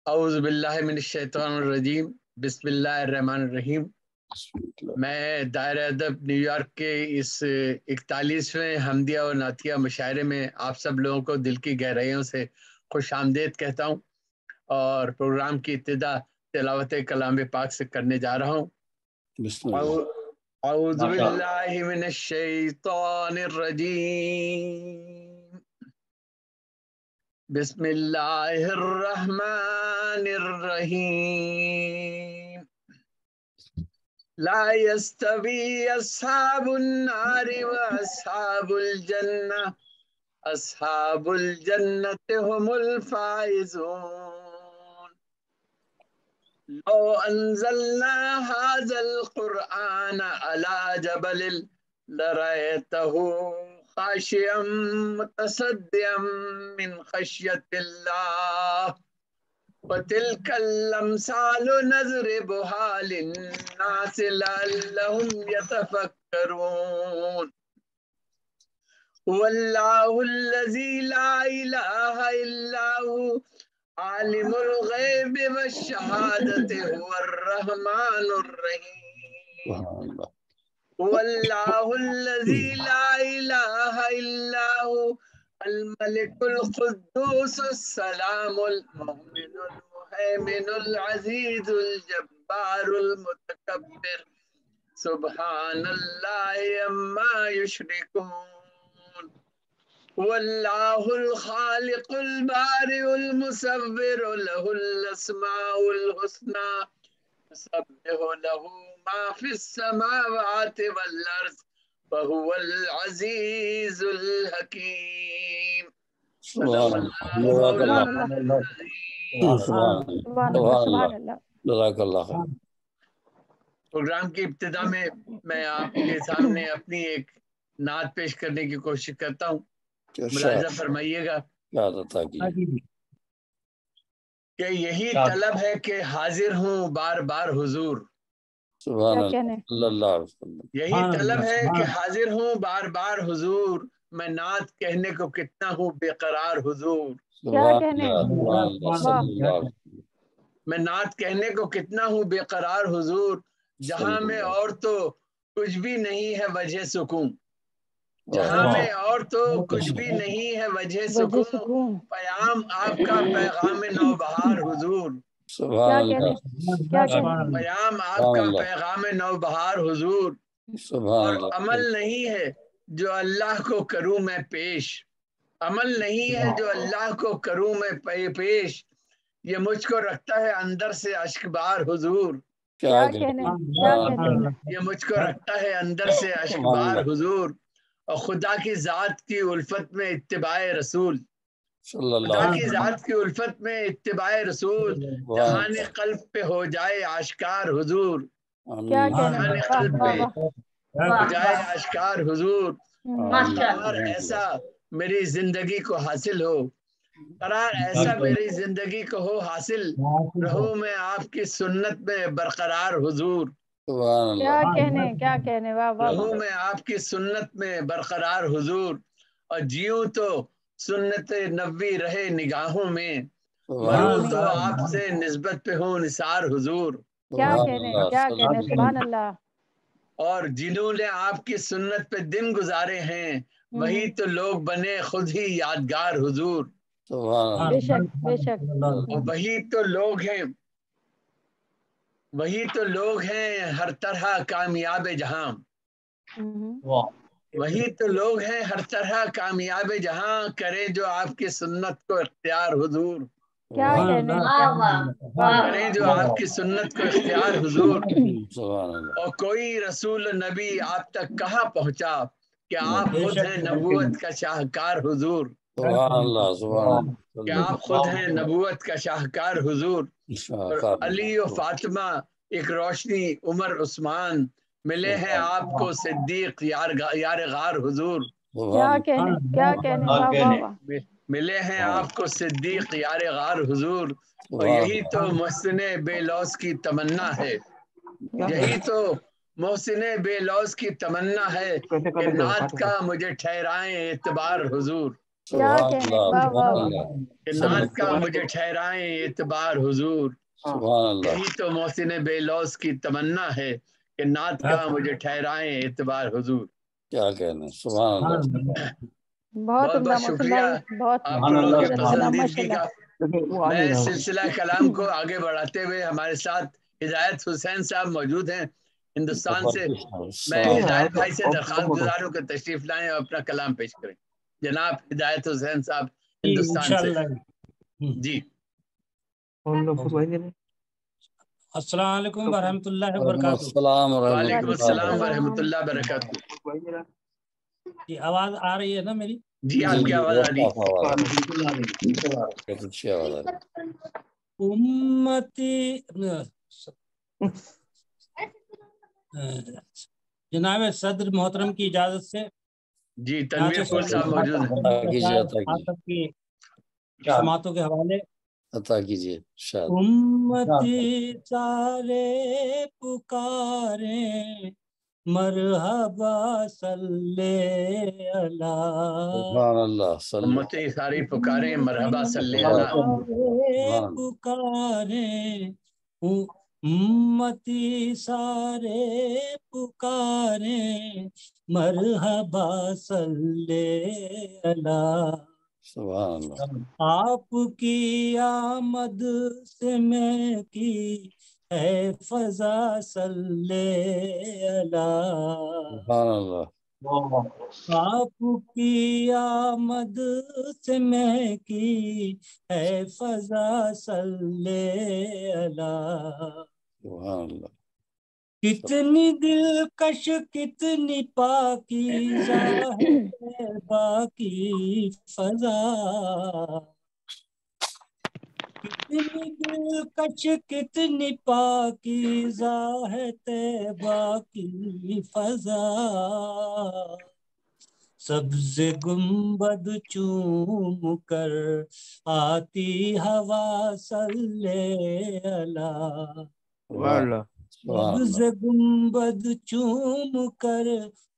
اعوذ باللہ من الشیطان الرجیم، بسم اللہ الرحمن الرحیم۔ میں دائرہ ادب نیو یارک کے اس 41ویں حمدیہ و نعتیہ مشاعرے میں آپ سب لوگوں کو دل کی گہرائیوں سے خوش آمدید کہتا ہوں، اور پروگرام کی ابتدا تلاوت کلام پاک سے کرنے جا رہا ہوں۔ اعوذ باللہ من الشیطان الرجیم، بسم اللہ الرحمن الرحیم۔ لا يستوي اصحاب النار واصحاب الجنہ، اصحاب الجنة هم الفائزون۔ لو انزلنا هذا القرآن على جبل لرأيته خاشعا متصدعا من خشية الله، وتلك الأمثال نضربها للناس لعلهم يتفكرون۔ هو الله الذي لا إله إلا هو عالم الغيب والشهادة، هو الرحمن الرحيم۔ هو الله الذي لا إله إلا هو الملك القدوس السلام المؤمن المهيمن العزيز الجبار المتكبر، سبحان الله عما يشركون۔ هو الله الخالق البارئ المصور، له الأسماء الحسنى، يسبح له ما في السماوات والأرض، وهو العزيز الحكيم۔ سبحان اللہ، جزاک اللہ خیر۔ پروگرام کی ابتدا میں میں آپ کے سامنے اپنی ایک نعت پیش کرنے کی کوشش کرتا ہوں، ملاحظہ فرمائیے گا کہ یہی طلب ہے کہ حاضر ہوں بار بار حضور۔ سبحان اللہ، یہی طلب ہے کہ حاضر ہوں بار بار حضور، میں نعت کہنے کو کتنا ہوں بے قرار حضور۔ میں نعت کہنے کو کتنا ہوں بے قرار حضور، جہاں میں اور تو کچھ بھی نہیں ہے وجہ سکون، جہاں میں اور تو کچھ بھی نہیں ہے وجہ سکون، پیام آپ کا پیغام نوبہار حضور۔ پیام آپ کا پیغام نوبہار حضور، اور عمل نہیں ہے جو اللہ کو کروں میں پیش، عمل نہیں ہے جو اللہ کو کروں میں پیش، یہ مجھ کو رکھتا ہے اندر سے اشک بار حضور۔ یہ مجھ کو رکھتا ہے اندر سے اشک بار حضور، اور خدا کی ذات کی الفت میں اتباع رسول، خدا کی ذات کی الفت میں اتباع رسول، جہان قلب پہ ہو جائے آشکار حضور، جہان قلب پہ ہو جائے آشکار حضور، قرار ایسا میری زندگی کو حاصل ہو، قرار ایسا میری زندگی کو ہو حاصل، رہوں میں آپ کی سنت میں برقرار حضور۔ رہوں میں آپ کی سنت میں برقرار حضور، اور جیوں تو سنت نبوی رہے نگاہوں میں، مروں تو آپ سے نسبت پہ ہوں نثار حضور۔ اور جنہوں نے آپ کی سنت پہ دن گزارے ہیں، وہی تو لوگ بنے خود ہی یادگار حضور۔ وہی تو لوگ ہیں، وہی تو لوگ ہیں ہر طرح کامیاب جہاں، وہی تو لوگ ہیں ہر طرح کامیاب جہاں، کریں جو آپ کی سنت کو اختیار حضور، کریں جو آپ کی سنت کو اختیار حضور۔ اور کوئی رسول نبی آپ تک کہاں پہنچا کہ آپ خود ہیں نبوت کا شاہکار حضور، کہ آپ خود ہیں نبوت کا شاہکار حضور۔ علی و فاطمہ ایک روشنی عمر عثمان، ملے ہیں آپ کو صدیق یار غار حضور، ملے ہیں آپ کو صدیق یار غار حضور۔ اور یہی تو محسن بے لوث کی تمنا ہے، یہی تو محسن بے لوث کی تمنا ہے کہ نعت کا مجھے ٹھہرائیں اعتبار حضور۔ سبحان اللہ سبحان اللہ کہ نعت کا مجھے ٹھہرائیں اعتبار حضور، سبحان اللہ یہی تو محسن بے لوث کی تمنا ہے کہ نعت کا مجھے ٹھہرائیں اعتبار حضور۔ کیا کہنا، سبحان اللہ بہت بہت بہت شکریہ آپ لوگوں کے پسندیدگی کا۔ میں سلسلہ کلام کو آگے بڑھاتے ہوئے ہمارے ساتھ ہدایت حسین صاحب موجود ہیں ہندوستان سے۔ میں ہدایت بھائی سے درخواست گزار ہوں کہ تشریف لائیں اور اپنا کلام پیش کریں۔ جناب ہدایت حسین صاحب ہندوستان سے۔ جی السلام علیکم ورحمۃ اللہ وبرکاتہ۔ السلام وعلیکم السلام ورحمۃ اللہ وبرکاتہ۔ جی آواز آ رہی ہے نا میری؟ جی آپ کی آواز آ رہی ہے۔ اچھی آواز آ رہی ہے۔ امتی جناب صدر محترم کی اجازت سے جی تنویر پور صاحب موجود ہیں۔ آپ کی سماعتوں کے حوالے عطا کیجیے شاید۔ امتی سارے پکارے مرحبا صلی سبحان اللہ صلی امتی ساری پکاریں مرحبا صلی اللہ۔ پکارے امتی سارے پکارے مرحبا صلی اللہ۔ سبحان اللہ آپ کی آمد سے میں کی ہے فضا صلی اللہ۔ سبحان اللہ آپ کی آمد سے میں کی ہے فضا صلی اللہ۔ سبحان اللہ کتنی دلکش کتنی پاکیزہ ہے باقی فضا، کتنی دلکش کتنی پاکیزہ ہے طیبہ کی فضا، سبز گنبد چوم کر آتی ہوا صلی اللہ۔ سبز گنبد چوم کر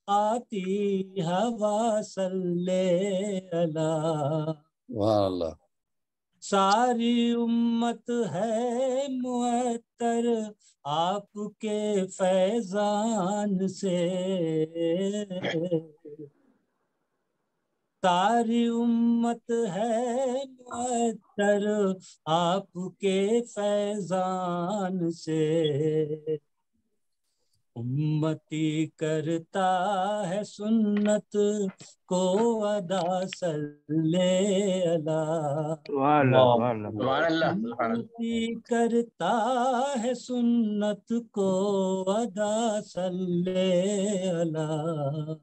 آتی ہوا صلی اللہ۔ سبحان اللہ ساری امت ہے معطر آپ کے فیضان سے، ساری امت ہے معطر آپ کے فیضان سے، امتی کرتا ہے سنت کو ادا صلی اللہ۔ امتی کرتا ہے سنت کو ادا صلی اللہ۔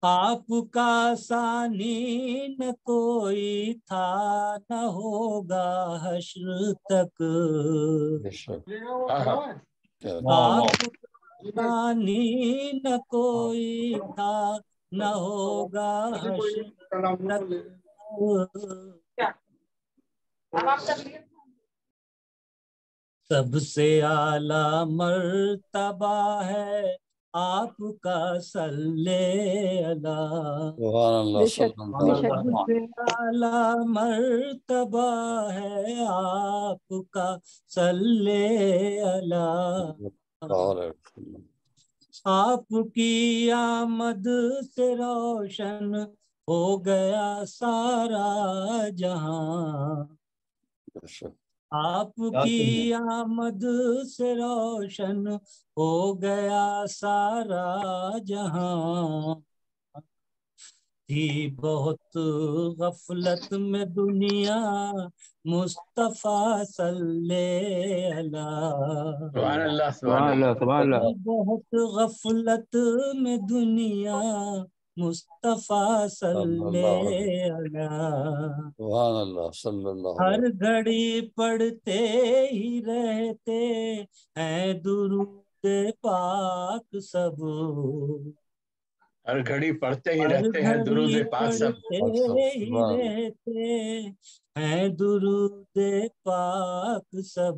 آپ کا ثانی نہ کوئی تھا نہ ہوگا حشر تک، آپ کا ثانی نہ کوئی تھا نہ ہوگا حشر تک، سب سے اعلیٰ مرتبہ ہے آپ کا صلی اللہ۔ سب سے اعلیٰ مرتبہ ہے آپ کا صلی اللہ۔ آپ کی آمد سے روشن ہو گیا سارا جہاں، آپ کی آمد سے روشن ہو گیا سارا جہاں، تھی بہت غفلت میں دنیا مصطفیٰ صلی اللہ۔ بہت غفلت میں دنیا مصطفیٰ صلی اللہ۔ ہر گھڑی پڑھتے ہی رہتے ہیں درود پاک سب، ہر گھڑی پڑھتے ہی رہتے ہیں درود پاک سب، پڑھتے ہی رہتے ہیں درود پاک سب،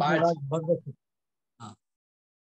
5।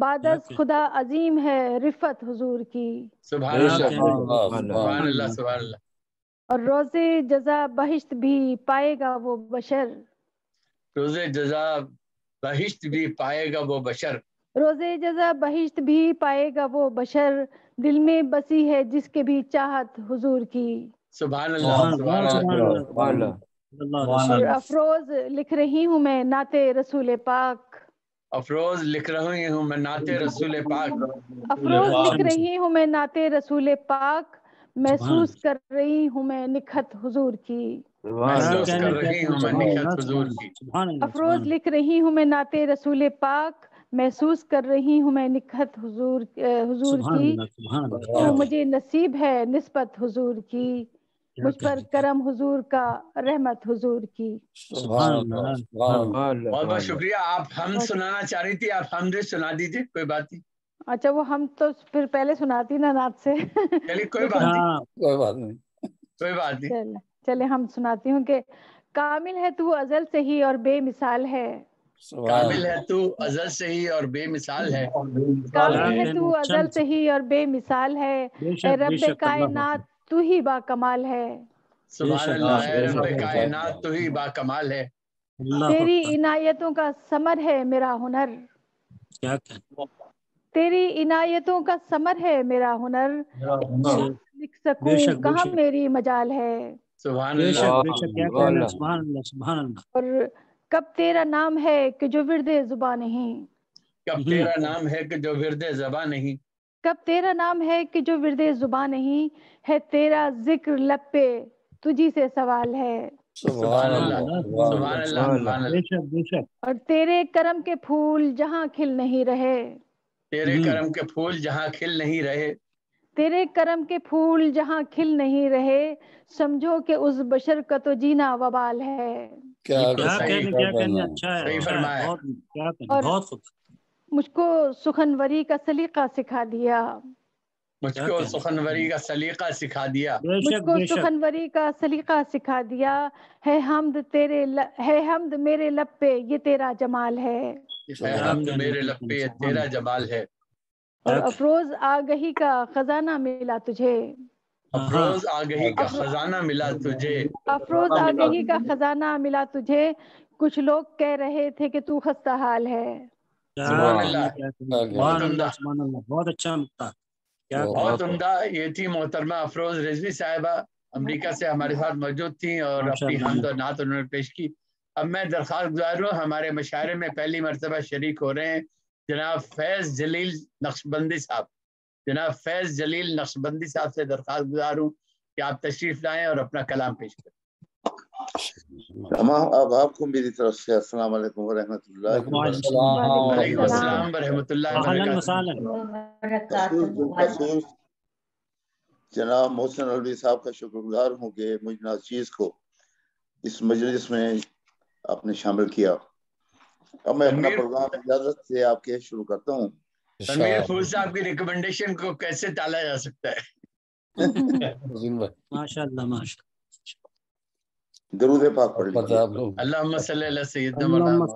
بعدز خدا عظیم ہے رفت حضور کی. سبحان اللہ سبحان سبحان اللہ سبحان اللہ. اور روز جزا بہشت بھی پائے گا وہ بشر. روز جزا بہشت بھی پائے گا وہ بشر. روز جزا بہشت بھی پائے گا وہ بشر. دل میں بسی ہے جس کے بھی چاہت حضور کی. سبحان اللہ سبحان اللہ. اور افروز لکھ رہی ہوں میں نعت رسول پاک. افروز لکھ رہی ہوں میں نعت رسول پاک. افروز لکھ رہی ہوں میں نعت رسول پاک. محسوس کر رہی ہوں میں نکھت حضور کی. محسوس کر رہی ہوں میں نکھت حضور کی. افروز لکھ رہی ہوں میں نعت رسول پاک. محسوس کر رہی ہوں میں نکھت حضور کی. تو مجھے نصیب ہے نسبت حضور کی. مجھ پر کرم حضور کا رحمت حضور کی. بہت بہت شکریہ. آپ ہم سنانا چاہ رہی تھی, آپ ہم سنا دیجیے, کوئی بات نہیں. اچھا وہ ہم تو پھر پہلے سناتی نا نعت سے. چلیے کوئی بات نہیں, کوئی بات نہیں, کوئی بات نہیں. چلے ہم سناتی ہوں کہ کامل ہے تو ازل سے ہی اور بے مثال ہے. کامل ہے تو ازل سے ہی اور بے مثال ہے. کامل ہے تو ازل سے ہی اور بے مثال ہے. اے رب کائنات تو ہی با کمال ہے. سبحان اللہ. اے رب کائنات تو ہی با کمال ہے. تیری عنایتوں کا ثمر ہے میرا ہنر. تیری عنایتوں کا ثمر ہے میرا ہنر. لکھ سکوں کہاں میری مجال ہے. سبحان اللہ. اور کب تیرا نام ہے کہ جو ورد زباں نہیں. کب تیرا نام ہے کہ جو ورد زباں نہیں. کب تیرا نام ہے کہ جو ورد زباں نہیں. ہے تیرا ذکر لب پہ تجھی سے سوال ہے. سبحان اللہ سبحان اللہ سبحان اللہ. اور تیرے کرم کے پھول جہاں کھل نہیں رہے. تیرے کرم کے پھول جہاں کھل نہیں رہے. تیرے کرم کے پھول جہاں کھل نہیں رہے. سمجھو کہ اس بشر کا تو جینا وبال ہے. صحیح فرمایا. اور مجھ کو سخنوری کا سلیقہ سکھا دیا. مجھ کو سخنوری کا سلیقہ سکھا دیا. مجھ کو سخنوری کا سلیقہ سکھا دیا. ہے حمد میرے لب پہ یہ تیرا جمال ہے. ہے حمد میرے لب پہ یہ تیرا جمال ہے. اور افروز آگہی کا خزانہ ملا تجھے. افروز آگہی کا خزانہ ملا تجھے. افروز آگہی کا خزانہ ملا تجھے. کچھ لوگ کہہ رہے تھے کہ تو خستہ حال ہے. سبحان اللہ. بہت عمدہ, بہت اچھا لگتا. بہت عمدہ. یہ تھی محترمہ افروز رضوی صاحبہ, امریکہ سے ہمارے ساتھ موجود تھیں اور اپنی حمد و نعت انہوں نے پیش کی. اب میں درخواست گزار ہوں, ہمارے مشاعرے میں پہلی مرتبہ شریک ہو رہے ہیں جناب فیض جلیل نقشبندی صاحب. جناب فیض جلیل نقشبندی صاحب سے درخواست گزار ہوں کہ آپ تشریف لائیں اور اپنا کلام پیش کریں. تمام اب آپ کو میری طرف سے السلام علیکم ورحمۃ اللہ وبرکاتہ. وعلیکم السلام ورحمۃ اللہ وبرکاتہ. جناب محسن علوی صاحب کا شکر گزار ہوں کہ مجھ ناچیز کو اس مجلس میں آپ نے شامل کیا. اب میں اپنا پروگرام اجازت سے آپ کے شروع کرتا ہوں. تنویر پھول صاحب کی ریکمنڈیشن کو کیسے ٹالا جا سکتا ہے. ماشاء اللہ ماشاء اللہ. درود پاک پڑھ لیجیے. اللہم صلی علی سیدنا اللہم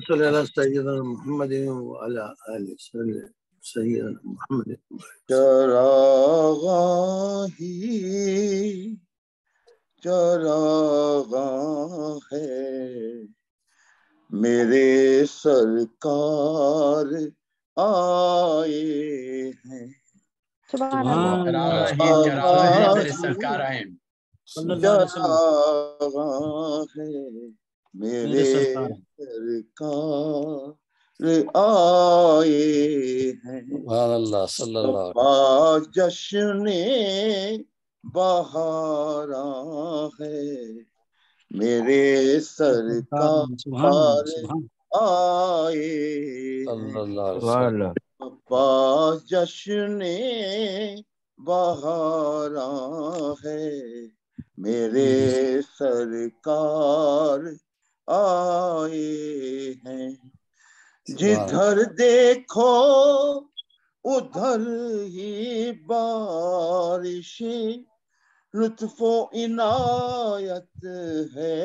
صلی علی سیدنا محمد وعلی آلہ سیدنا محمد. چراغاں ہے میرے سرکار آئے ہیں. سبحان اللہ. میرے سرکار آئے. چراغاں ہے میرے سرکار آئے ہیں. جشن بہاراں ہے میرے سرکار آئے ہیں. جشن بہاراں ہے میرے سرکار آئے ہیں. جدھر دیکھو ادھر ہی بارش لطف و عنایت ہے.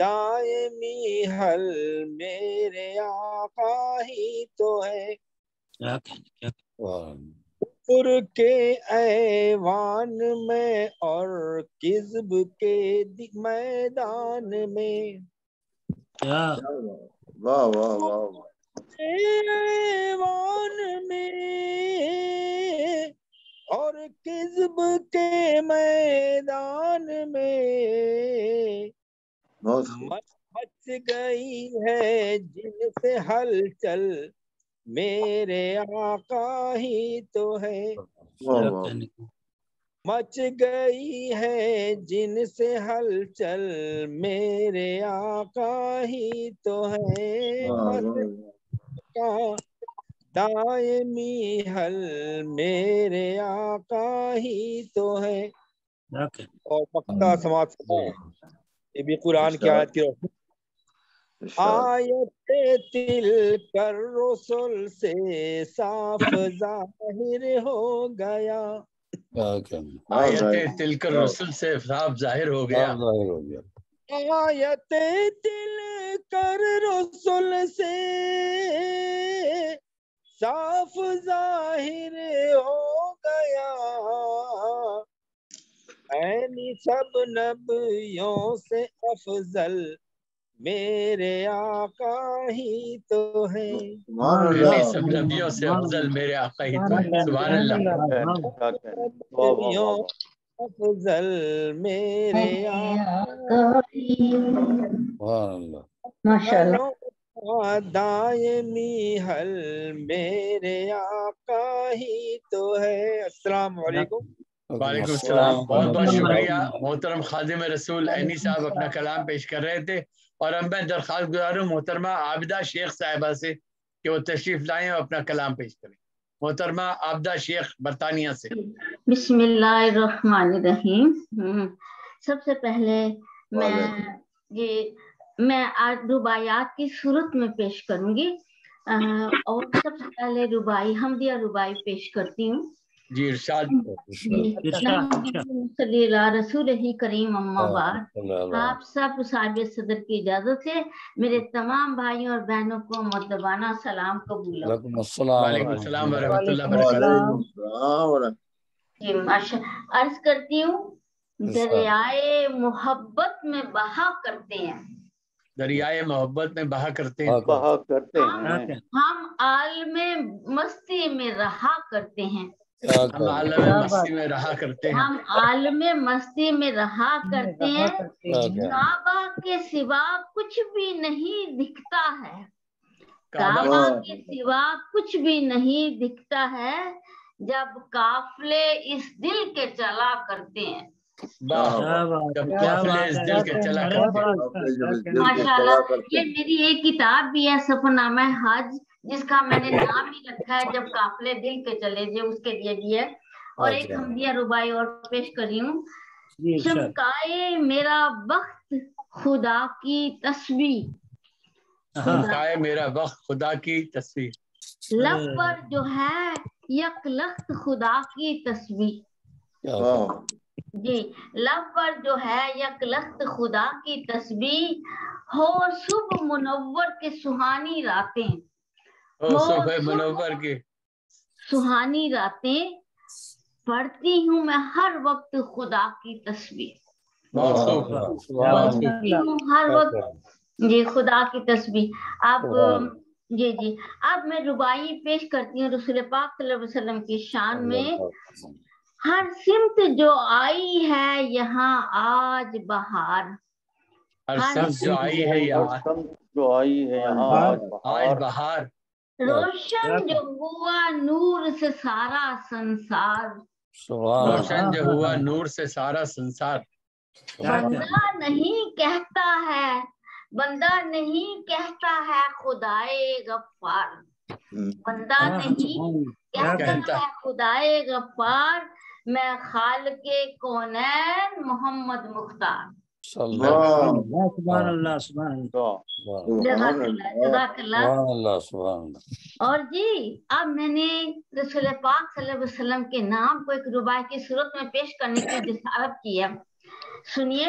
دائمی حل میرے آقا ہی تو ہے. کفر کے ایوان میں اور کذب کے میدان میں. واہ واہ واہ واہ. ایوان میں اور کذب کے میدان میں مچ گئی ہے جن سے ہلچل میرے آقا ہی تو ہے. مچ گئی ہے جن سے ہلچل میرے آقا ہی تو ہے. دائمی حل میرے آقا ہی تو ہے. اور مقطع سماعت فرمائیں. یہ بھی قرآن کی آیت کی روشنی. آیت تل کر رسول سے صاف ظاہر ہو گیا. آیت تل کر رسول سے صاف ظاہر ہو گیا. آیت تل کر رسول سے صاف ظاہر ہو گیا. اینی سب نبیوں سے افضل میرے آقا ہی تو ہے. سب نبیوں سے افضل میرے آقا ہی تو ہے. سبحان اللہ. نبیوں افضل میرے آقا ہی. ماشاءاللہ. دائمی حل میرے آقا ہی تو ہے. السلام علیکم. وعلیکم السلام. بہت بہت شکریہ. محترم خادم رسول عینی صاحب اپنا کلام پیش کر رہے تھے اور اب میں درخواست گزار ہوں محترمہ عابدہ شیخ صاحبہ سے کہ وہ تشریف لائیں اور اپنا کلام پیش کریں. محترمہ عابدہ شیخ برطانیہ سے. بسم اللہ الرحمن الرحیم. سب سے پہلے میں آج رباعیات کی صورت میں پیش کروں گی اور سب سے پہلے رباعی حمدیہ رباعی پیش کرتی ہوں. جی ارشاد. صلی اللہ رسول ہی کریم. اما بعد. آپ سب صاحب صدر کی اجازت سے میرے تمام بھائیوں اور بہنوں کو مؤدبانہ سلام قبول. وعلیکم السلام ورحمۃ اللہ وبرکاتہ. عرض کرتی ہوں دریائے محبت میں بہا کرتے ہیں. دریائے محبت میں بہا کرتے ہیں. ہم عالم مستی میں رہا کرتے ہیں. ہم عالم مستی میں رہا کرتے ہیں. ہم عالم مستی میں رہا کرتے ہیں. کعبہ کے سوا کچھ بھی نہیں دکھتا ہے. کعبہ کے سوا کچھ بھی نہیں دکھتا ہے جب قافلے اس دل کے چلا کرتے ہیں. جب قافلے اس دل کے چلا کرتے ہیں. ماشاءاللہ. یہ میری ایک کتاب بھی ہے سفر نامہ حج جس کا میں نے نام ہی رکھا ہے جب قافلے دل کے چلے جائے. اس کے لیے بھی ہے. اور ایک حمدیہ رباعی اور پیش کری ہوں. چمکائے میرا بخت خدا کی تسبیح. چمکائے میرا بخت خدا کی تسبیح. لب پر جو ہے یک لخت خدا کی تسبیح. جی لب پر جو ہے یک لخت خدا کی تسبیح. ہو صبح منور کے سہانی راتیں. صبح منور کی سہانی راتیں. پڑھتی ہوں میں ہر وقت خدا کی تسبیح. ہر وقت جی خدا کی تسبیح. اب جی اب میں رباعی پیش کرتی ہوں رسول پاک صلی اللہ علیہ وسلم کی شان میں. ہر سمت جو آئی ہے یہاں آج بہار. ہر سمت جو آئی ہے یہاں آج بہار. روشن جو ہوا نور سے سارا سنسار. روشن جو ہوا نور سے سارا سنسار. بندہ نہیں کہتا ہے خدائے غفار. بندہ نہیں کہتا ہے خدائے غفار. میں خالق کونین محمد مختار. سبحان اللہ سبحان اللہ. اور جی اب میں نے رسول پاک صلی اللہ علیہ وسلم کے نام کو ایک رباعی کی صورت میں پیش کرنے کی جسارت کی ہے. سنیے.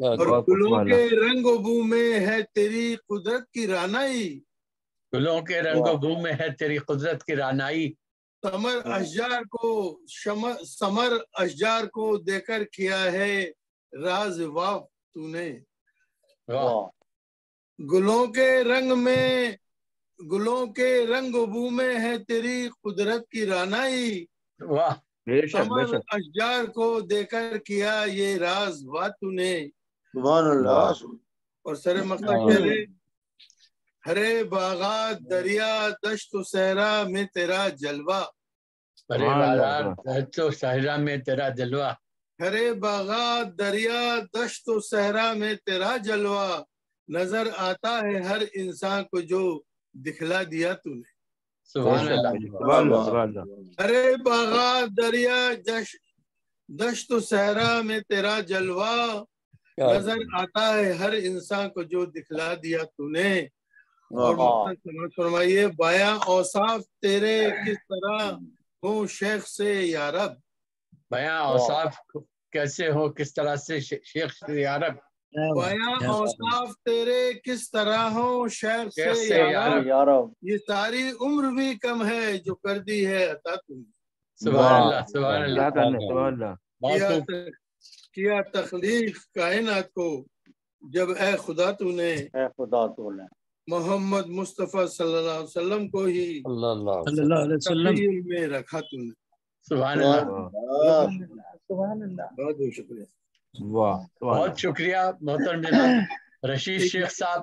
اور گلوں کے رنگ و بو میں ہے تیری قدرت کی رانائی، گلوں کے رنگ و بو میں ہے تیری قدرت کی رانائی، ثمر اشجار کو دے کر کیا ہے راز واف تو نے، گلوں کے رنگ و بو میں ہے تیری قدرت کی رانائی، ثمر اشجار کو دے کر کیا یہ راز واف تو نے، سبحان اللہ۔ اور سر مقصد ہرے باغات دریا دشت و صحرا میں تیرا جلوہ، ہرے باغات دشت و صحرا میں تیرا جلوہ، ہرے باغات دریا دشت و صحرا میں تیرا جلوہ، نظر آتا ہے ہر انسان کو جو دکھلا دیا تو نے، سبحان اللہ۔ ہرے باغات دریا دشت و صحرا میں تیرا جلوہ، نظر آتا ہے ہر انسان کو جو دکھلا دیا تو نے، اور سمجھ فرمائیے بایا اوصاف تیرے کس طرح ہوں شیخ سے یا رب، بیاں اوصاف کیسے ہو کس طرح سے شیخ سے یا رب، بایا اوصاف تیرے کس طرح ہوں شیخ سے یا رب، یہ ساری عمر بھی کم ہے جو کر دی ہے عطا تم نے، سبحان اللہ سبحان اللہ۔ کیا تخلیق کائنات کو جب اے خدا تو نے محمد مصطفیٰ صلی اللہ علیہ وسلم کو ہی تخیل میں رکھا تو نے، سبحان اللہ۔ بہت بہت شکریہ، بہت شکریہ محترم جناب رشید شیخ صاحب۔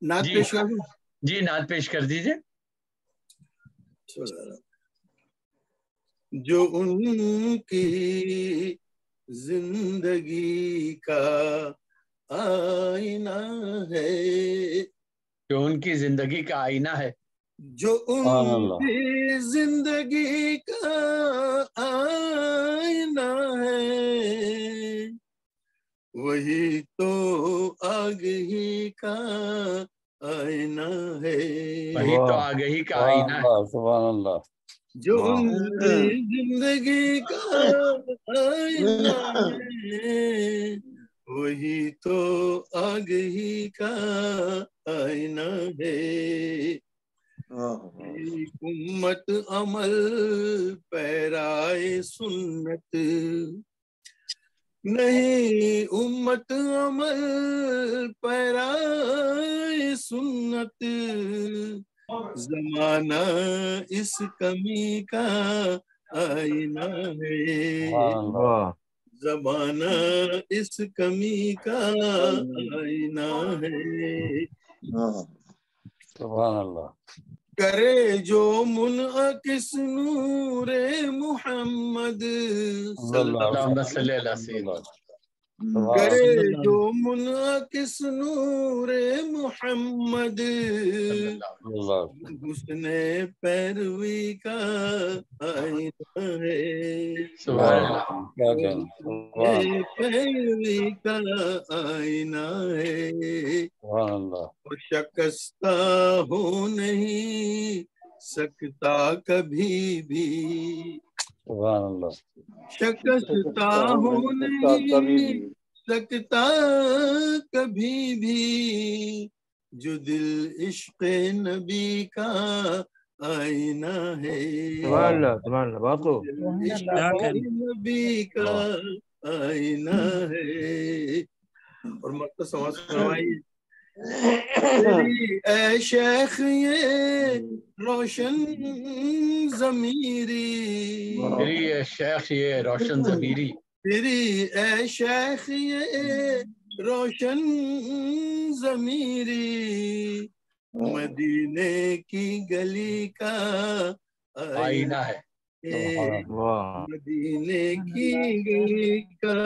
نعت پیش کر دوں؟ جی نعت پیش کر دیجئے۔ جو ان کی زندگی کا آئینہ ہے، جو ان کی زندگی کا آئینہ ہے، جو ان کی زندگی کا آئینہ ہے، وہی تو آگہی کا آئینہ ہے، وہی تو آگہی کا آئینہ ہے، سبحان اللہ۔ جو ان کی زندگی کا آئینہ ہے، وہی تو آگہی کا آئینہ ہے، ایک امت عمل پیرائے سنت، نہیں امت عمل پیرائے سنت، زمانہ اس کمی کا آئینہ ہے، زمانہ اس کمی کا آئینہ ہے، سبحان اللہ۔ کرے جو منعکس نور محمد اللہم صلی اللہ علیہ وسلم، کرے جو منعکس نور محمد، حسن پیروی کا آئینہ ہے، پیروی کا آئینہ ہے، اور شکستہ ہو نہیں سکتا کبھی بھی، شکستہ ہو نہیں سکتا کبھی بھی، جو دل عشق نبی کا آئینہ ہے، عشق نبی کا آئینہ ہے، اور مطلب سمجھ فرمائیے تیری اے شیخ یہ روشن ضمیری، تیری اے شیخ یہ روشن ضمیری، تیری اے شیخ یہ روشن ضمیری، مدینے کی گلی کا آئینہ ہے، مدینے کی گلی کا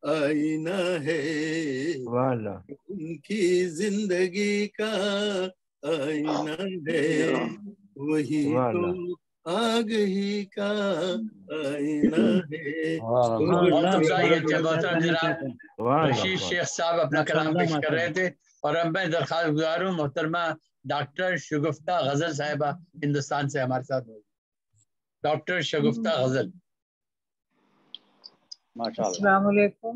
آئینہ ہے، ان کی زندگی کا آئینہ ہے، وہی تو آگہی کا آئینہ ہے۔ جناب رشید شیخ صاحب اپنا کلام پیش کر رہے تھے، اور اب میں درخواست گزار ہوں محترمہ ڈاکٹر شگفتہ غزل صاحبہ ہندوستان سے ہمارے ساتھ ہوگی۔ ڈاکٹر شگفتہ غزل۔ السلام علیکم۔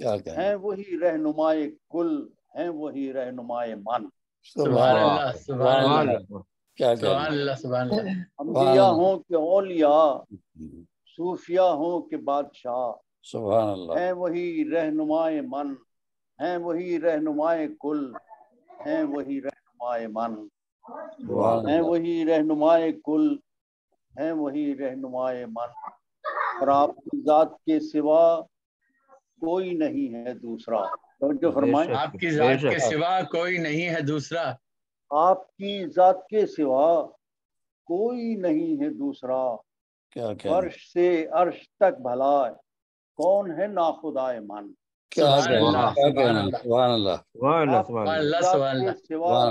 ہیں وہی رہنمائے کل، ہیں وہی رہنمائے من۔ سبحان اللہ سبحان اللہ سبحان اللہ سبحان اللہ۔ انبیاء ہوں کہ اولیاء، صوفیاء ہوں کہ بادشاہ، سبحان اللہ، ہیں وہی رہنمائے من، ہیں وہی رہنمائے کل، ہیں وہی رہنمائے من، ہیں وہی رہنمائے کل، ہیں وہی رہنمائے من۔ اور آپ کی ذات کے سوا کوئی نہیں ہے دوسرا۔ توجہ فرمائیں، آپ کی ذات کے سوا کوئی نہیں ہے دوسرا، آپ کی ذات کے سوا کوئی نہیں ہے دوسرا۔ فرش سے عرش تک بھلا کون ہے ناخدائے من۔ سبحان اللہ سبحان اللہ، سبحان اللہ سبحان اللہ۔ سوا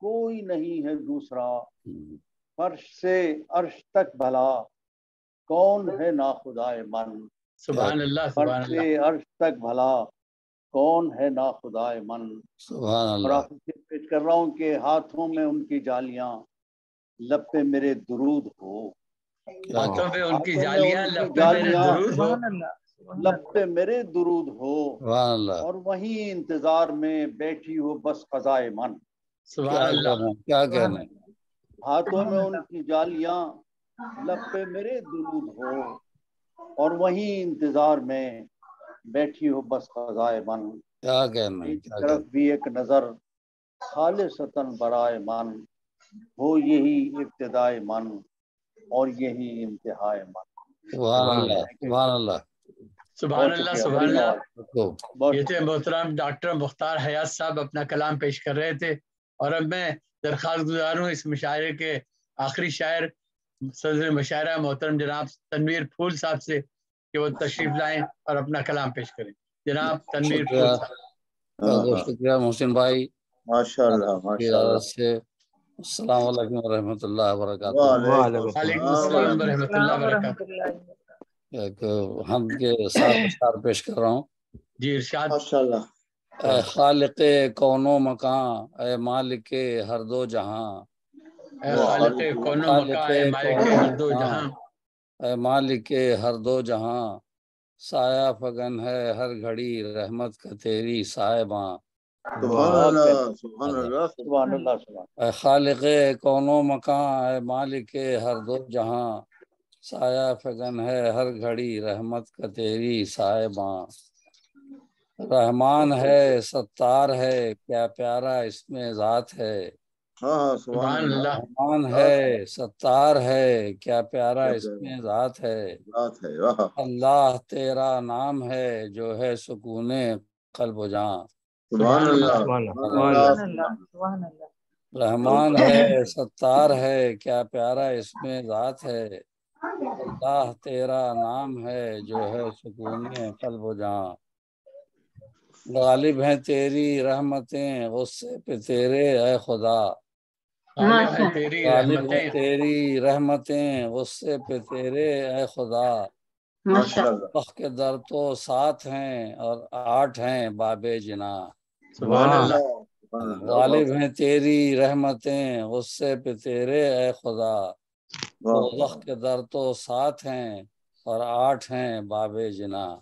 کوئی نہیں ہے دوسرا، فرش سے عرش تک بھلا کون ہے ناخدائے من۔ سبحان اللہ سبحان فرش سے عرش تک بھلا کون ہے ناخدائے من۔ سبحان اور اللہ، آپ سے پیش کر رہا ہوں کہ ہاتھوں میں ان کی جالیاں، لب پہ میرے درود ہو۔ ہاتھوں پہ ان کی جالیاں، لب پہ میرے درود ہو، لب پہ میرے درود ہو، سبحان اللہ، اور وہیں انتظار میں بیٹھی ہو بس قضائے من۔ سبحان اللہ۔ کیا کہنا ہے؟ ہاتھوں میں ان کی جالیاں، لب پہ میرے درود ہو، اور وہیں انتظار میں بیٹھی ہو بس قضائے من۔ کیا کہنا ہے؟ ایک طرف بھی ایک نظر خالصتاً برائے من، ہو یہی ابتدائے من اور یہی انتہائے من۔ سبحان اللہ، سبحان اللہ، سبحان اللہ سبحان اللہ۔ یہ تھے محترم ڈاکٹر مختار حیات صاحب اپنا کلام پیش کر رہے تھے، اور اب میں درخواست گزار ہوں اس مشاعرے کے آخری شاعر صدر مشاعرہ محترم جناب تنویر پھول صاحب سے کہ وہ تشریف لائیں اور اپنا کلام پیش کریں۔ جناب تنویر پھول صاحب۔ بہت بہت شکریہ محسن بھائی، ماشاء اللہ ماشاء اللہ۔ السلام علیکم ورحمۃ اللہ وبرکاتہ۔ وعلیکم السلام ورحمۃ اللہ وبرکاتہ۔ ایک حمد کے ساتھ اشعار پیش کر رہا ہوں۔ جی ارشاد۔ ماشاء اللہ۔ اے خالق کون و مکان، اے مالک ہر دو جہاں، اے خالق کون و مکان، اے مالک ہر دو جہاں، اے مالک ہر دو جہاں، سایہ فگن ہے ہر گھڑی رحمت کا تیری صاحباں۔ سبحان اللہ سبحان اللہ سبحان اللہ سبحان۔ اے خالق کون و مکان، اے مالک ہر دو جہاں، سایہ فگن ہے ہر گھڑی رحمت کا تیری صاحباں۔ رحمان ہے ستار ہے کیا پیارا اس میں ذات ہے، ہاں سبحان اللہ۔ رحمان ہے ستار ہے کیا پیارا اس میں ذات ہے، اللہ تیرا نام ہے جو ہے سکون قلب و جاں۔ سبحان اللہ۔ رحمان ہے ستار ہے کیا پیارا اس میں ذات ہے، اللہ تیرا نام ہے جو ہے سکون قلب و جاں۔ غالب ہیں تیری رحمتیں غصے پہ تیرے اے خدا، غالب ہیں تیری رحمتیں غصے پہ تیرے اے خدا، وقت کے در تو 7 ہیں اور 8 ہیں باب جناح۔ سبحان اللہ۔ غالب ہیں تیری رحمتیں غصے پہ تیرے اے خدا، وقت کے در تو 7 ہیں اور 8 ہیں باب جناح۔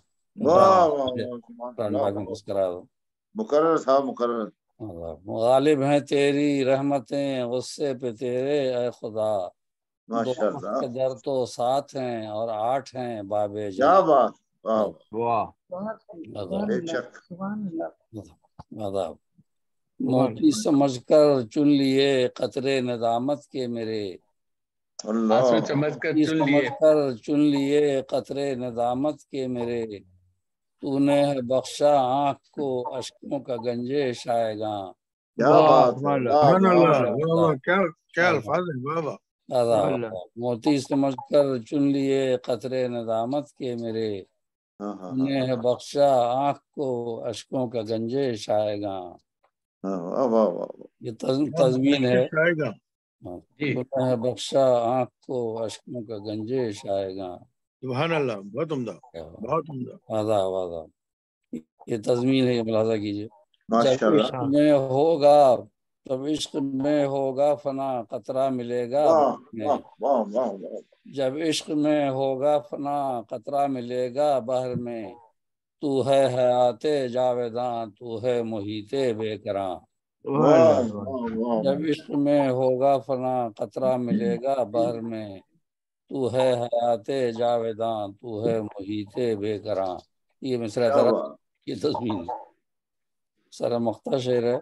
مقرر تھا مقرر۔ غالب ہیں تیری رحمتیں غصے پہ تیرے اے خدا، وقت کے در تو 7 ہیں اور 8 ہیں باب جناح۔ موتی سمجھ کر چن لیے قطرے ندامت کے میرے، سمجھ کر چن لیے قطرے ندامت کے میرے، تو نے ہے بخشا آنکھ کو اشکوں کا گنجش آئے گا۔ موتی سمجھ کر چن لیے قطرے ندامت کے میرے، تو نے ہے بخشا آنکھ کو اشکوں کا گنجش آئے گا۔ یہ تضمین ہے، بخشا آنکھ کو اشکوں کا گنجش آئے گا۔ سبحان اللہ، بہت عمدہ بہت عمدہ۔ آدھا یہ تضمین ہے، ملاحظہ کیجیے۔ جب عشق میں ہوگا تب عشق میں ہوگا فنا قطرہ ملے گا، جب عشق میں ہوگا فنا قطرہ ملے گا بحر میں، تو ہے حیات جاویداں، تو ہے محیط بے کراں، جب عشق میں ہوگا فنا قطرہ ملے گا بحر میں، تو ہے حیات جاویداں، تو ہے محیط بے کراں۔ یہ مصرع طرف کی تضمین ہے، سر مختہ شعر ہے۔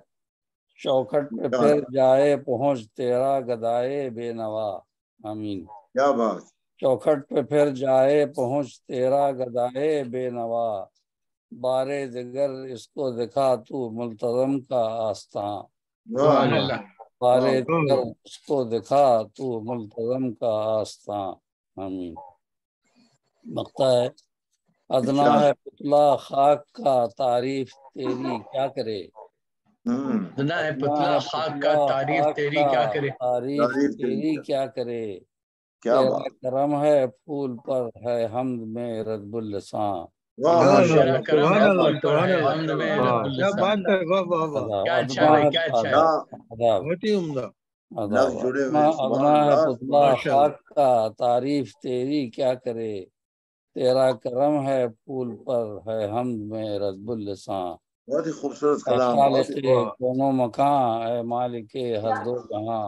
چوکھٹ پہ پھر جائے پہنچ تیرا گدائے بے نوا، آمین۔ کیا بات۔ چوکھٹ پہ پھر جائے پہنچ تیرا گدائے بے نوا، بارے دیگر اس کو دکھا تو ملتظم کا آستاں، بارے دیگر اس کو دکھا تو ملتظم کا آستاں، آمین۔ مقطع ہے۔ ادنا ہے پتلا خاک کا تعریف تیری کیا کرے، ادنا ہے پتلا خاک کا تعریف تیری کیا کرے، تعریف تیری کیا کرے، تیرا کرم ہے پھول پر ہے حمد میں رطب اللساں، تیرا کرم ہے پھول پر ہے حمد میں رطب اللساں۔ کیا اچھا ہے، کیا اچھا ہے، بہت ہی عمدہ۔ ادنا ہے پتلا خاک کا تعریف تیری کیا کرے، تیرا کرم ہے پھول پر ہے حمد میں رطب اللساں، بہت ہی خوبصورت کلام۔ خالق کونو مکان، اے مالک ہر دو جہاں،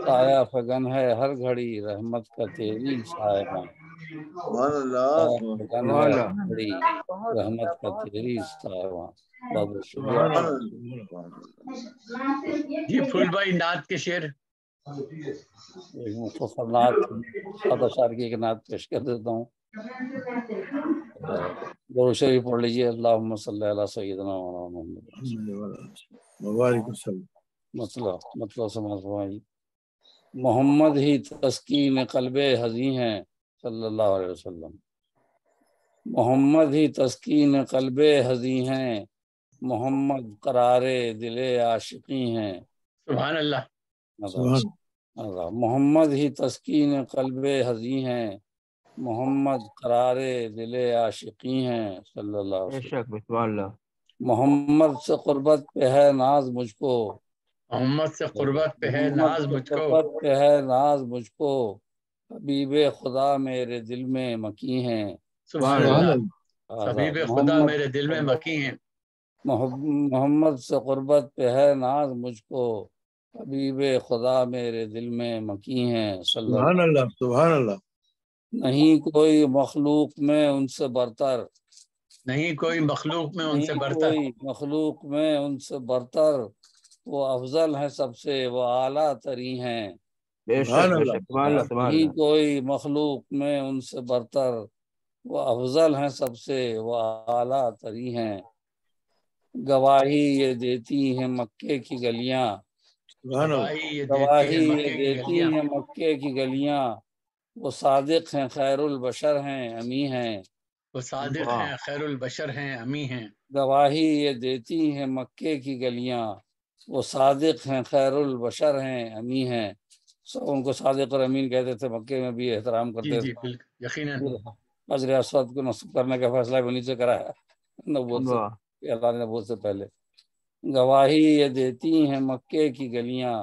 سایہ فگن ہے ہر گھڑی رحمت کا تیری سایہ، فگن ہے ہر گھڑی رحمت کا تیری سایہ۔ بہت بہت شکریہ جی پھول بھائی، نعت کے شعر ایک مختصر نعت، 7 اشعار کی ایک نعت پیش کر دیتا ہوں۔ درود شریف پڑھ لیجیے، اللہم صلی علی سیدنا محمد۔ مطلب سمجھ فرمائیے۔ محمد ہی تسکین قلب حزین ہیں صلی اللہ علیہ وسلم، محمد ہی تسکین قلب حزین ہیں، محمد قرار دل عاشقی ہیں، سبحان اللہ، محمد ہی تسکین قلب حزین ہیں، محمد قرار دل عاشقی ہیں صلی اللہ علیہ وسلم۔ محمد سے قربت پہ ہے ناز مجھ کو، محمد سے قربت پہ ہے ناز مجھ کو، قربت پہ ہے ناز مجھ کو، حبیب خدا میرے دل میں مکی ہیں، سبحان اللہ، حبیب خدا میرے دل میں مکی ہیں۔ محمد سے قربت پہ ہے ناز مجھ کو، حبیب خدا میرے دل میں مکی ہیں صلی سبحان اللہ، سبحان اللہ۔ نہیں کوئی مخلوق میں ان سے برتر، نہیں کوئی مخلوق میں ان سے برتر، کوئی مخلوق میں ان سے برتر، وہ افضل ہیں سب سے، وہ اعلیٰ تری ہیں، نہیں کوئی مخلوق میں ان سے برتر، وہ افضل ہیں سب سے، وہ اعلیٰ تری ہیں، گواہی یہ دیتی ہیں مکے کی گلیاں، گواہی یہ دیتی ہیں مکے کی گلیاں، وہ صادق ہیں خیر البشر ہیں امی ہیں، وہ صادق ہیں خیر البشر ہیں امی ہیں، گواہی یہ دیتی ہیں مکے کی گلیاں، وہ صادق ہیں خیر البشر ہیں امی ہیں۔ ان کو صادق اور امین کہتے تھے، مکے میں بھی احترام کرتے تھے۔ یقیناً حجر اسود کو نصب کرنے کا فیصلہ بھی انہیں سے کرایا، نبوت سے، اللہ نے نبوت سے پہلے۔ گواہی یہ دیتی ہیں مکے کی گلیاں،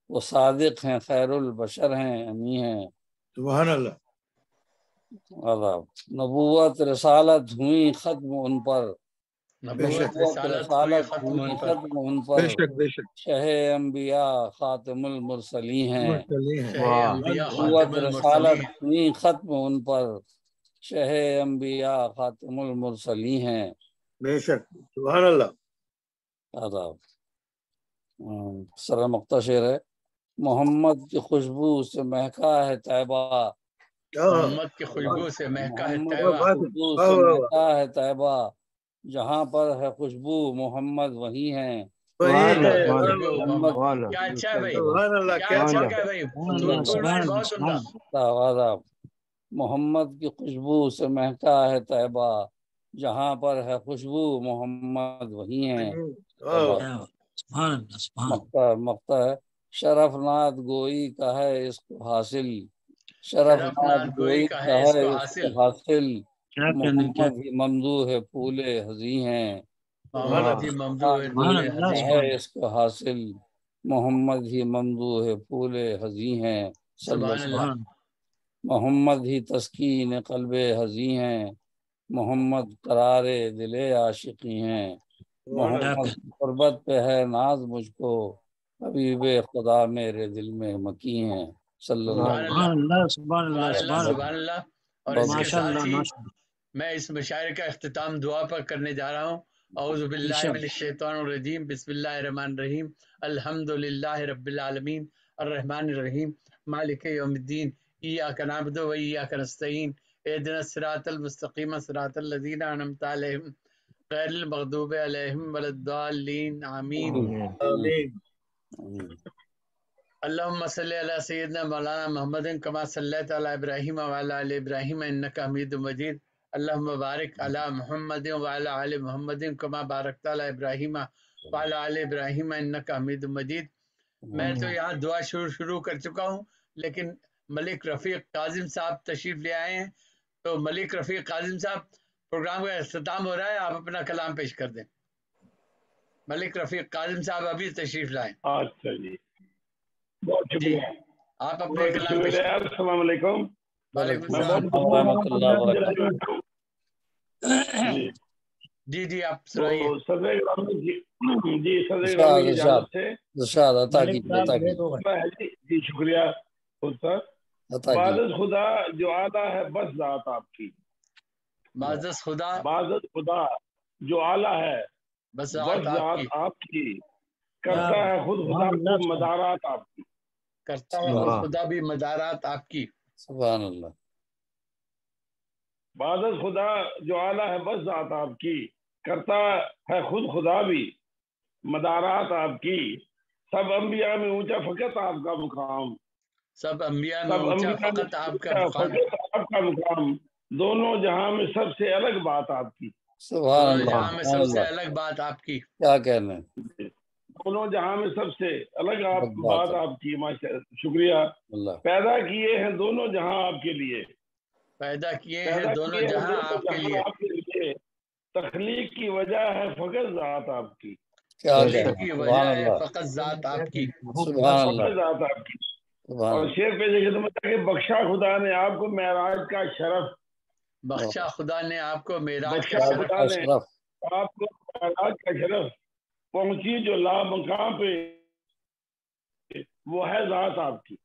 وہ صادق ہیں خیر البشر ہیں امی ہیں، سبحان اللہ۔ نبوت رسالت ہوئی ختم ان پر، نبوت رسالت ہوئی ختم ان پر، شہ انبیاء خاتم المرسلین ہیں، نبوت رسالت ہوئی ختم ان پر، شہ انبیاء خاتم المرسلین ہیں، بے شک، سبحان اللہ۔ آداب۔ سر مقطع شعر ہے۔ محمد کی خوشبو سے مہکا ہے طیبہ، محمد کی خوشبو سے مہکا ہے طیبہ، مہکا ہے طیبہ، جہاں پر ہے خوشبو محمد وہی ہیں، کیا اچھا ہے بھائی، کیا اچھا ہے بھائی، بہت عمدہ۔ محمد کی خوشبو سے مہکا ہے طیبہ، جہاں پر ہے خوشبو محمد وہی ہیں۔ مقطع ہے۔ شرف نات گوئی کا ہے اس کو حاصل، شرف نات گوئی کا ہے اس کو حاصل، محمد ہی ممدوح ہے پھول حزیں ہیں، محمد ہی ممدوح ہے پھول حزیں ہیں، اس کو حاصل، محمد ہی ممدوح ہے پھول حزیں ہیں، سبحان اللہ۔ محمد ہی تسکین قلب حزیں ہیں، محمد قرار دل عاشقی ہیں، محمد قربت پہ ہے ناز مجھ کو، حبیب خدا میرے دل میں مکی ہیں، صلی اللہ سبحان اللہ۔ اور اس کے ساتھ ہی میں اس مشاعرے کا اختتام دعا پر کرنے جا رہا ہوں۔ اعوذ باللہ من الشیطان الرجیم، بسم اللہ الرحمن الرحیم، الحمد للہ رب العالمین، الرحمن الرحیم، مالک یوم الدین، ایاک نعبد و ایاک نستعین، اہدنا الصراط المستقیم صراط الذین انعمت علیہم غیر المغضوب علیہم ولا الضالین، آمین۔ اللہم صلی علی سیدنا مولانا محمد کما صلیت علی ابراہیم وعلی آل ابراہیم انک حمید مجید، اللہم بارک علی محمد وعلی آل محمد کما بارکت علی ابراہیم وعلی آل ابراہیم انک حمید مجید۔ میں تو یہاں دعا شروع کر چکا ہوں، لیکن ملک رفیق کاظم صاحب تشریف لے آئے ہیں، تو ملک رفیق کاظم صاحب پروگرام کا اختتام ہو رہا ہے، آپ اپنا کلام پیش کر دیں۔ ملک رفیق کاظم صاحب ابھی تشریف لائیں۔ اچھا جی، بہت شکریہ، آپ اپنے کلام پیش کریں۔ السلام علیکم۔ وعلیکم السلام۔ جی آپ سنائیے۔ صدر گرامی جی صدر گرامی کی اجازت سے جی شکریہ سر۔ بعض خدا جو اعلیٰ ہے بس ذات آپ کی، بعض خدا جو اعلیٰ ہے بس ذات آپ کی، کرتا ہے خود خدا بھی مدارات آپ کی، کرتا ہے خود خدا بھی مدارات آپ کی، سبحان اللہ۔ بعض خدا جو اعلیٰ ہے بس ذات آپ کی، کرتا ہے خود خدا بھی مدارات آپ کی، سب انبیاء میں اونچا فقط آپ کا مقام، سب انبیاء میں اونچا فقط آپ کا مقام، دونوں جہاں میں سب سے الگ بات آپ کی، سبحان اللہ، جہاں میں سب سے الگ بات آپ کی، کیا کہنا ہے، دونوں جہاں میں سب سے الگ بات آپ کی، ماشاءاللہ شکریہ۔ پیدا کیے ہیں دونوں جہاں آپ کے لیے، پیدا کیے ہیں دونوں جہاں آپ کے لیے، تخلیق کی وجہ ہے فقط ذات آپ کی، تخلیق کی وجہ ہے فقط ذات آپ کی، فقط ذات آپ کی۔ اور شیر پہ خدمت کہ بخشا خدا نے آپ کو معراج کا شرف، بخشا خدا نے آپ کو معراج کا شرف، آپ کو معراج کا شرف، پہنچی جو لامقام پہ وہ ہے ذات آپ کی،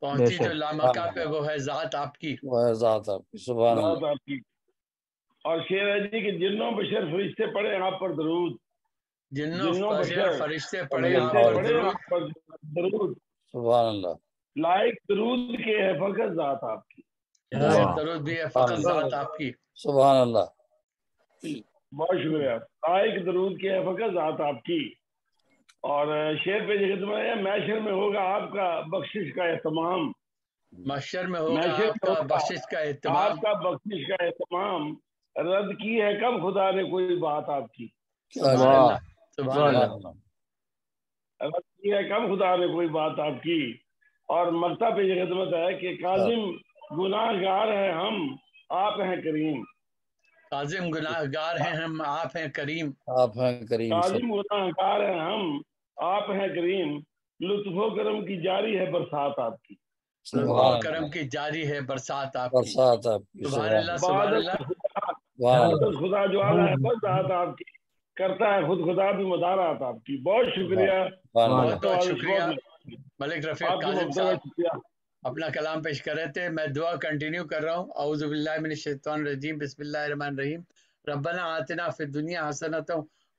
پہنچی جو لامقام پہ وہ ہے ذات آپ کی، وہ ہے ذات آپ کی، سبحان اللہ۔ ذات آپ کی۔ اور شیر ہے جی کہ جنوں بشر فرشتے پڑھے آپ پر درود، جنوں بشر فرشتے پڑھے آپ پر درود، سبحان اللہ۔ لائق درود کے ہے فقط ذات آپ کی، لائق درود بھی ہے فقط ذات آپ کی، سبحان اللہ۔ بہت شکریہ۔ لائق درود کے ہے فقط ذات آپ کی۔ اور شیر پہ خدمت ہے محشر میں ہوگا آپ کا بخشش کا اہتمام، محشر میں ہوگا آپ کا بخشش کا اہتمام، آپ کا بخشش کا اہتمام، رد کی ہے کب خدا نے کوئی بات آپ کی، سبحان اللہ، سبحان اللہ، رد کی ہے کب خدا نے کوئی بات آپ کی۔ اور مکتب پہ یہ خدمت ہے کہ کاظم گناہ گار ہیں ہم، آپ ہیں کریم، کاظم گناہ گار ہیں ہم، آپ ہیں کریم، آپ ہیں کریم، کاظم گناہ گار ہیں ہم، آپ ہیں کریم، لطف و کرم کی جاری ہے برسات آپ کی، لطف و کرم کی جاری ہے برسات آپ کی، سبحان اللہ، سبحان اللہ۔ خدا جو اعلیٰ ہے بس ذات آپ کی، کرتا ہے خود خدا بھی مدارات آپ کی۔ بہت شکریہ، بہت بہت شکریہ ملک رفیق کاظم صاحب اپنا کلام پیش کر رہے تھے۔ میں دعا کنٹینیو کر رہا ہوں۔ اعوذ باللہ من الشیطان الرجیم، بسم اللہ الرحمن الرحیم، ربنا آتنا فی الدنیا حسنۃ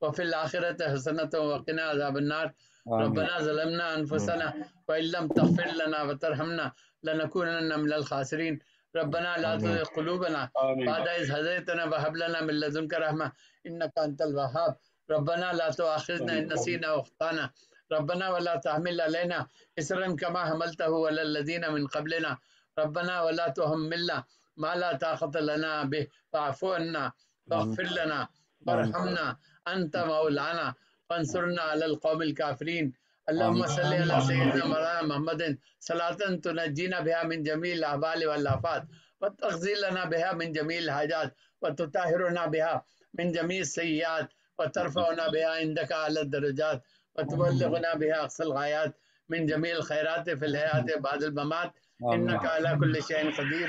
وفی الآخرۃ حسنۃ وقنا عذاب النار، ربنا ظلمنا انفسنا وان لم تغفر لنا وترحمنا لنکونن من الخاسرین، ربنا لا تزغ قلوبنا بعد إذ هديتنا وهب لنا من لدنك رحمة إنك أنت الوهاب، ربنا لا تؤاخذنا إن نسينا وأخطأنا، ربنا ولا تحمل علينا إصرا كما حملته على الذين من قبلنا، ربنا ولا تحملنا ما لا طاقة لنا به واعف عنا واغفر لنا وارحمنا أنت مولانا فانصرنا على القوم الكافرين، اللهم صل على سيدنا مولانا محمد صلاة تنجينا بها من جميع الأهوال والآفات وتغفر لنا بها من جميع الحاجات وتطهرنا بها من جميع السيئات وترفعنا بها عندك على الدرجات وتبلغنا بها أقصى الغايات من جميع الخيرات في الحياة بعد الممات إنك على كل شيء قدير،